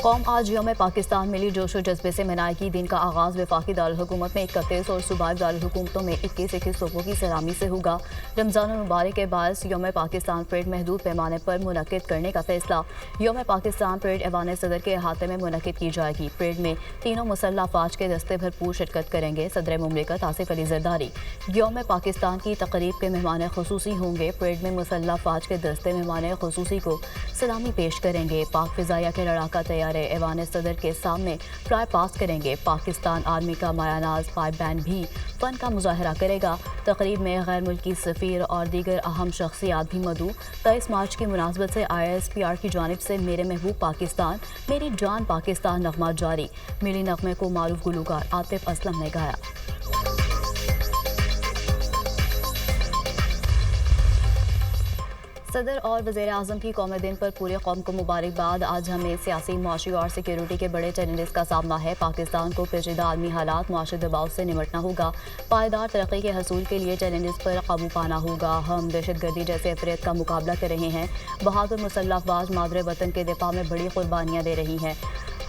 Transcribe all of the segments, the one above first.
قوم آج یوم پاکستان ملی جوش و جذبے سے منائے گی۔ دن کا آغاز وفاقی دارالحکومت میں 31 اور صوبائی دارالحکومتوں میں 21 توپوں کی سلامی سے ہوگا۔ رمضان المبارک کے باعث یوم پاکستان پریڈ محدود پیمانے پر منعقد کرنے کا فیصلہ۔ یوم پاکستان پریڈ ایوان صدر کے احاطے میں منعقد کی جائے گی۔ پریڈ میں تینوں مسلح افواج کے دستے بھرپور شرکت کریں گے۔ صدر مملکت آصف علی زرداری یوم پاکستان کی تقریب کے مہمان خصوصی ہوں گے۔ پریڈ میں مسلح افواج کے دستے مہمان خصوصی کو سلامی پیش کریں گے۔ پاک فضائیہ کے لڑاکا طیارے ایوان صدر کے سامنے فلائی پاس کریں گے۔ پاکستان آرمی کا مایہ ناز پائپ بینڈ بھی فن کا مظاہرہ کرے گا۔ تقریب میں غیر ملکی سفیر اور دیگر اہم شخصیات بھی مدعو۔ 23 مارچ کی مناسبت سے ISPR کی جانب سے میرے محبوب پاکستان میری جان پاکستان نغمہ جاری۔ ملی نغمے کو معروف گلوکار عاطف اسلم نے گایا۔ صدر اور وزیر اعظم کی قومی دن پر پورے قوم کو مبارکباد۔ آج ہمیں سیاسی، معاشی اور سیکیورٹی کے بڑے چیلنجز کا سامنا ہے۔ پاکستان کو پیچیدہ عالمی حالات، معاشی دباؤ سے نمٹنا ہوگا۔ پائیدار ترقی کے حصول کے لیے چیلنجز پر قابو پانا ہوگا۔ ہم دہشت گردی جیسے افریت کا مقابلہ کر رہے ہیں۔ بہادر مسلح افواج مادر وطن کے دفاع میں بڑی قربانیاں دے رہی ہیں۔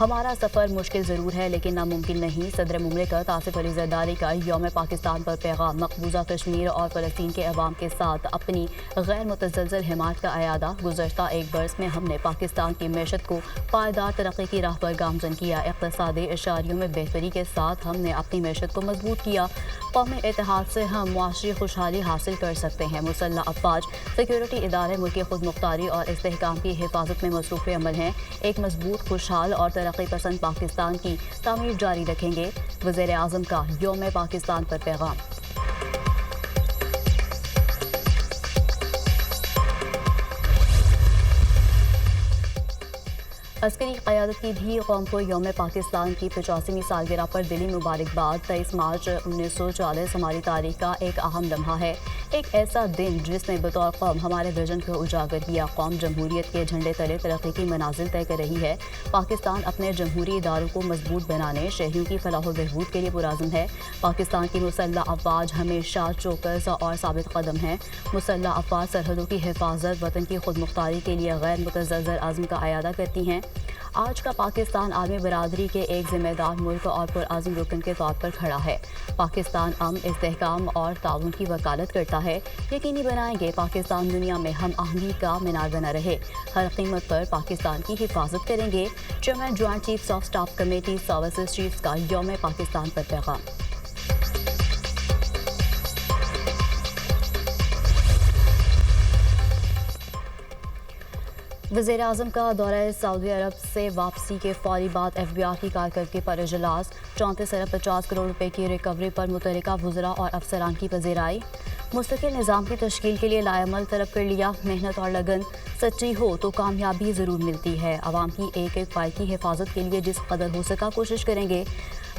ہمارا سفر مشکل ضرور ہے لیکن ناممکن نہیں۔ صدر مملکت آصف علی زرداری کا یوم پاکستان پر پیغام۔ مقبوضہ کشمیر اور فلسطین کے عوام کے ساتھ اپنی غیر متزلزل حمایت کا اعادہ۔ گزشتہ ایک برس میں ہم نے پاکستان کی معیشت کو پائیدار ترقی کی راہ پر گامزن کیا۔ اقتصادی اشاریوں میں بہتری کے ساتھ ہم نے اپنی معیشت کو مضبوط کیا۔ قومی اتحاد سے ہم معاشی خوشحالی حاصل کر سکتے ہیں۔ مسلح افواج، سیکیورٹی ادارے ملک کی خود مختاری اور استحکام کی حفاظت میں مصروف عمل ہیں۔ ایک مضبوط، خوشحال اور ترقی پسند پاکستان کی تعمیر جاری رکھیں گے۔ وزیر اعظم کا یوم پاکستان پر پیغام۔ عسکری قیادت کی بھی قوم کو یوم پاکستان کی 85ویں سالگرہ پر دلی مبارکباد۔ 23 مارچ 1940 ہماری تاریخ کا ایک اہم لمحہ ہے، ایک ایسا دن جس نے بطور قوم ہمارے ویژن کو اجاگر کیا۔ قوم جمہوریت کے جھنڈے تلے ترقی کی منازل طے کر رہی ہے۔ پاکستان اپنے جمہوری اداروں کو مضبوط بنانے، شہریوں کی فلاح و بہبود کے لیے پرعزم ہے۔ پاکستان کی مسلح افواج ہمیشہ چوکس اور ثابت قدم ہیں۔ مسلح افواج سرحدوں کی حفاظت، وطن کی خود مختاری کے لیے غیر متزلزل عزم کا اعادہ کرتی ہیں۔ آج کا پاکستان عالمی برادری کے ایک ذمہ دار ملک اور پرعزم رکن کے طور پر کھڑا ہے۔ پاکستان امن، استحکام اور تعاون کی وکالت کرتا ہے۔ یقینی بنائیں گے پاکستان دنیا میں ہم آہنگی کا مینار بنا رہے۔ ہر قیمت پر پاکستان کی حفاظت کریں گے۔ Chairman joint chiefs of staff committee services chiefs کا یوم پاکستان پر پیغام۔ وزیر اعظم کا دورہ سعودی عرب سے واپسی کے فوری بعد FBR کی کارکردگی پر اجلاس۔ 34 ارب 50 کروڑ روپے کی ریکوری پر متعلقہ وزراء اور افسران کی پذیرائی۔ مستقل نظام کی تشکیل کے لیے لائحہ طلب کر لیا۔ محنت اور لگن سچی ہو تو کامیابی ضرور ملتی ہے۔ عوام کی ایک ایک پائی کی حفاظت کے لیے جس قدر ہو سکا کوشش کریں گے۔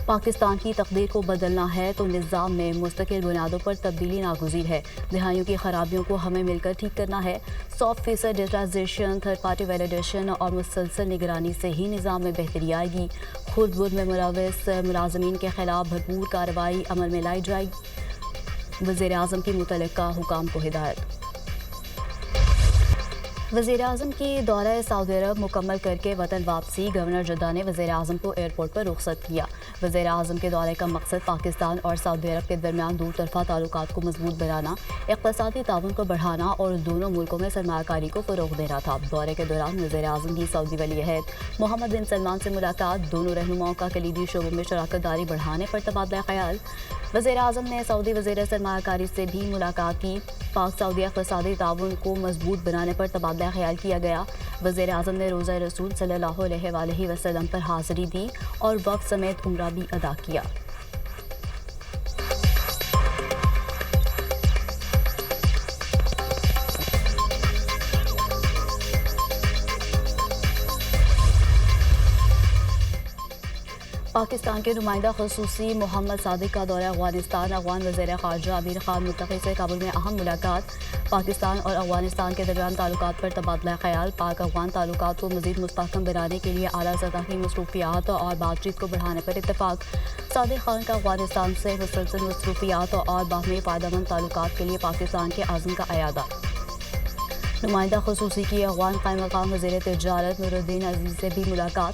پاکستان کی تقدیر کو بدلنا ہے تو نظام میں مستقل بنیادوں پر تبدیلی ناگزیر ہے۔ دہائیوں کی خرابیوں کو ہمیں مل کر ٹھیک کرنا ہے۔ 100% ڈیجیٹائزیشن، تھرڈ پارٹی ویلیڈیشن اور مسلسل نگرانی سے ہی نظام میں بہتری آئے گی۔ خود بدھ میں ملوث ملازمین کے خلاف بھرپور کارروائی عمل میں لائی جائے گی۔ وزیر اعظم کی متعلقہ حکام کو ہدایت۔ وزیر اعظم کی دورہ سعودی عرب مکمل کر کے وطن واپسی۔ گورنر جدہ نے وزیر اعظم کو ایئرپورٹ پر رخصت کیا۔ وزیر اعظم کے دورے کا مقصد پاکستان اور سعودی عرب کے درمیان دور طرفہ تعلقات کو مضبوط بنانا، اقتصادی تعاون کو بڑھانا اور دونوں ملکوں میں سرمایہ کاری کو فروغ دینا تھا۔ دورے کے دوران وزیر اعظم کی سعودی ولی عہد محمد بن سلمان سے ملاقات۔ دونوں رہنماؤں کا کلیدی شعبوں میں شراکت داری بڑھانے پر تبادلہ خیال۔ وزیر اعظم نے سعودی وزیر سرمایہ کاری سے بھی ملاقات کی۔ پاک سعودی اقتصادی تعاون کو مضبوط بنانے پر تبادلہ خیال کیا گیا۔ وزیر اعظم نے روزہ رسول صلی اللہ علیہ وآلہ وسلم پر حاضری دی اور وفد سمیت عمرہ بھی ادا کیا۔ پاکستان کے نمائندہ خصوصی محمد صادق کا دورہ افغانستان۔ افغان وزیر خارجہ امیر خان متقی سے کابل میں اہم ملاقات۔ پاکستان اور افغانستان کے درمیان تعلقات پر تبادلہ خیال۔ پاک افغان تعلقات کو مزید مستحکم بنانے کے لیے اعلیٰ سطح کی مصروفیات اور بات چیت کو بڑھانے پر اتفاق۔ صادق خان کا افغانستان سے مسلسل مصروفیات اور باہمی فائدہ مند تعلقات کے لیے پاکستان کے عزم کا اعادہ۔ نمائندہ خصوصی کی افغان قائم مقام وزیر تجارت نور الدین عزیز سے بھی ملاقات۔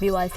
BOIC